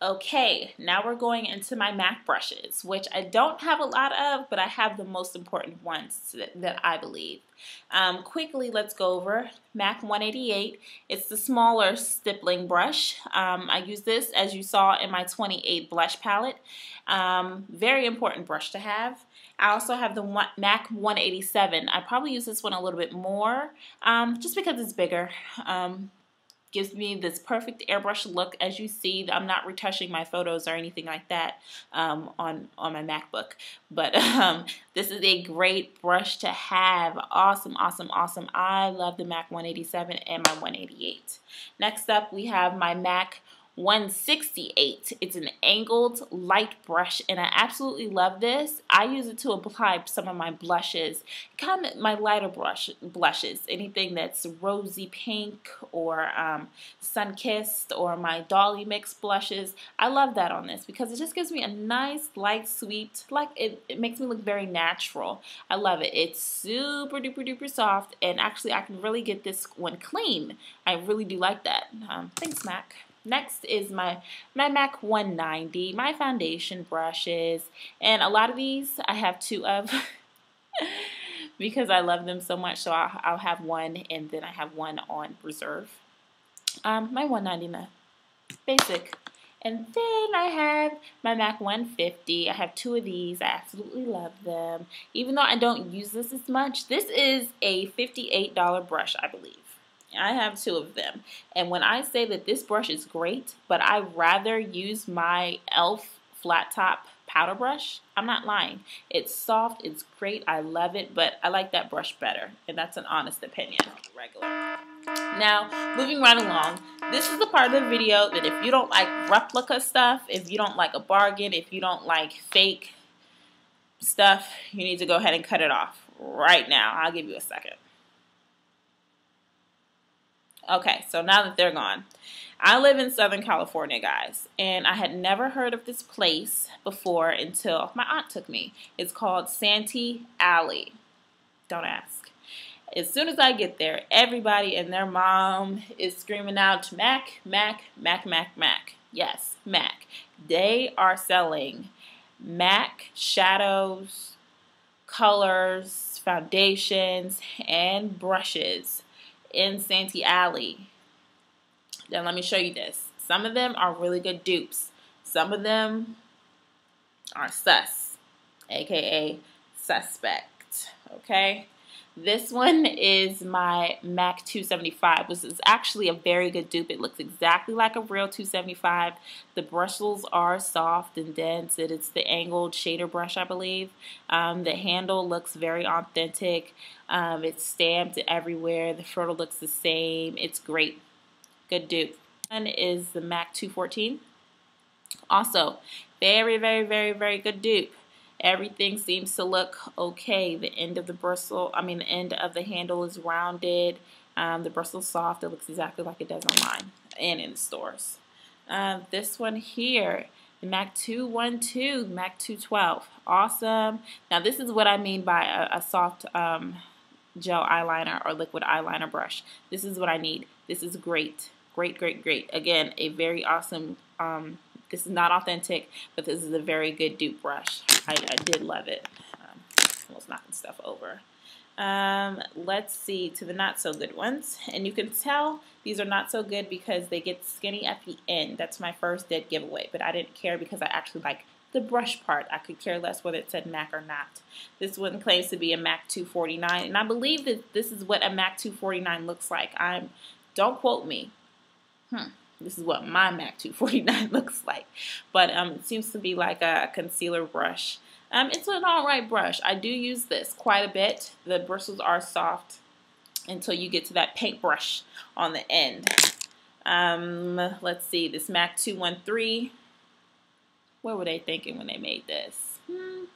Okay, now we're going into my MAC brushes, which I don't have a lot of, but I have the most important ones that I believe. Quickly, let's go over MAC 188. It's the smaller stippling brush. I use this, as you saw, in my 28 blush palette. Very important brush to have. I also have the MAC 187. I probably use this one a little bit more, just because it's bigger. Gives me this perfect airbrush look. As you see, I'm not retouching my photos or anything like that on my MacBook. But this is a great brush to have. Awesome, awesome, awesome. I love the MAC 187 and my 188. Next up, we have my MAC 168. It's an angled light brush, and I absolutely love this. I use it to apply some of my blushes, kind of my lighter blushes, anything that's rosy pink or sun-kissed or my Dolly Mix blushes. I love that on this because it just gives me a nice, light, sweet, like it makes me look very natural. I love it. It's super duper duper soft, and actually I can really get this one clean. I really do like that. Thanks, Mac. Next is my MAC 190, my foundation brushes, and a lot of these I have two of because I love them so much, so I'll have one and then I have one on reserve. My 190 basic. And then I have my MAC 150. I have two of these. I absolutely love them. Even though I don't use this as much, this is a $58 brush, I believe. I have two of them, and when I say that this brush is great, but I rather use my e.l.f. flat top powder brush, I'm not lying. It's soft, it's great, I love it, but I like that brush better, and that's an honest opinion. Regular. Now, moving right along, this is the part of the video that if you don't like replica stuff, if you don't like a bargain, if you don't like fake stuff, you need to go ahead and cut it off right now. I'll give you a second. Okay, so now that they're gone, I live in Southern California, guys, and I had never heard of this place before until my aunt took me. It's called Santee Alley. Don't ask. As soon as I get there, everybody and their mom is screaming out, Mac, Mac, Mac, Mac, Mac. Yes, Mac. They are selling MAC shadows, colors, foundations, and brushes in Santee Alley. Then let me show you this. Some of them are really good dupes. Some of them are sus, aka suspect. Okay, this one is my MAC 275. This is actually a very good dupe. It looks exactly like a real 275. The bristles are soft and dense. It's the angled shader brush, I believe. The handle looks very authentic. It's stamped everywhere. The ferrule looks the same. It's great. Good dupe. One is the MAC 214. Also, very, very, very, very good dupe. Everything seems to look okay. The end of the bristle, the end of the handle is rounded. The bristle's soft. It looks exactly like it does online and in the stores. This one here, the MAC 212, MAC 212. Awesome. Now this is what I mean by a soft gel eyeliner or liquid eyeliner brush. This is what I need. This is great. Great, great, great. Again, a very awesome, this is not authentic, but this is a very good dupe brush. I did love it. Almost knocking stuff over. Let's see to the not so good ones. And you can tell these are not so good because they get skinny at the end. That's my first dead giveaway, but I didn't care because I actually like the brush part. I could care less whether it said MAC or not. This one claims to be a MAC 249, and I believe that this is what a MAC 249 looks like. Don't quote me. This is what my MAC 249 looks like. But it seems to be like a concealer brush. It's an alright brush. I do use this quite a bit. The bristles are soft until you get to that paintbrush on the end. Let's see, this MAC 213. What were they thinking when they made this?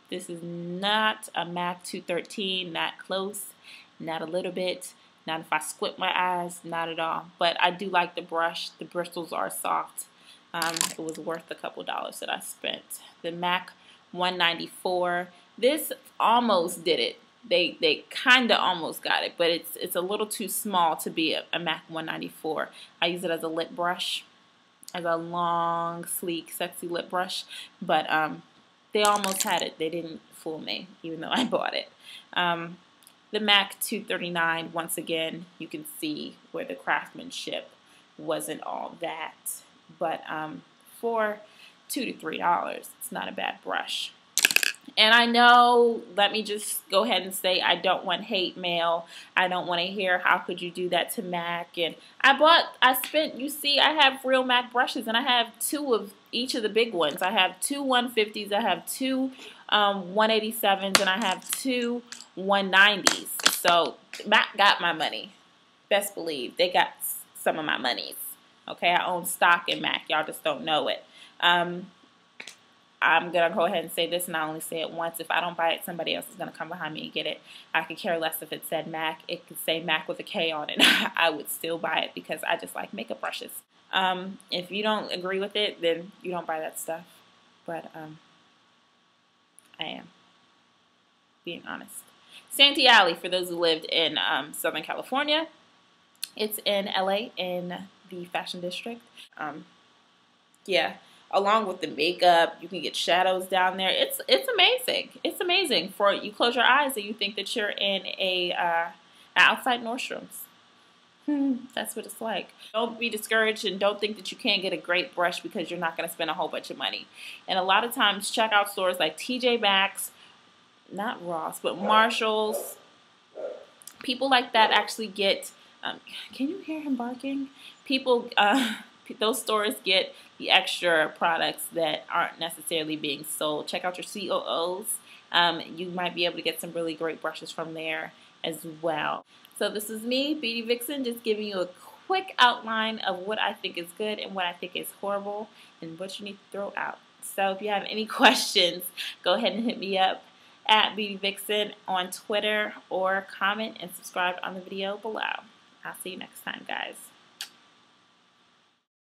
This is not a MAC 213, not close, not a little bit. Not if I squint my eyes, not at all. But I do like the brush. The bristles are soft. It was worth a couple dollars that I spent. The MAC 194. This almost did it. They kind of almost got it, but it's a little too small to be a MAC 194. I use it as a lip brush. as a long, sleek, sexy lip brush, but they almost had it. They didn't fool me, even though I bought it. The MAC 239, once again, you can see where the craftsmanship wasn't all that, but for $2 to $3, it's not a bad brush. And I know, let me just go ahead and say, I don't want hate mail. I don't want to hear, how could you do that to MAC? And you see, I have real MAC brushes, and I have 2 of each of the big ones. I have 2 150s, I have 2 187s, and I have 2 190s. So MAC got my money. Best believe they got some of my monies. Okay, I own stock in MAC. Y'all just don't know it. I'm going to go ahead and say this, and I only say it once. If I don't buy it, somebody else is going to come behind me and get it. I could care less if it said MAC. It could say MAC with a K on it. I would still buy it because I just like makeup brushes. If you don't agree with it, then you don't buy that stuff. But I am being honest. Santee Alley, for those who lived in Southern California. It's in LA, in the Fashion District. Yeah. Along with the makeup, you can get shadows down there. It's amazing. It's amazing. For you close your eyes and you think that you're in a outside Nordstrom's. That's what it's like. Don't be discouraged, and don't think that you can't get a great brush because you're not going to spend a whole bunch of money. And a lot of times, check out stores like TJ Maxx, not Ross, but Marshall's. People like that actually get. Can you hear him barking? People. Those stores get the extra products that aren't necessarily being sold. Check out your COOs. You might be able to get some really great brushes from there as well. So this is me, Beauty Vixen, just giving you a quick outline of what I think is good and what I think is horrible and what you need to throw out. So if you have any questions, go ahead and hit me up at Beauty Vixen on Twitter, or comment and subscribe on the video below. I'll see you next time, guys.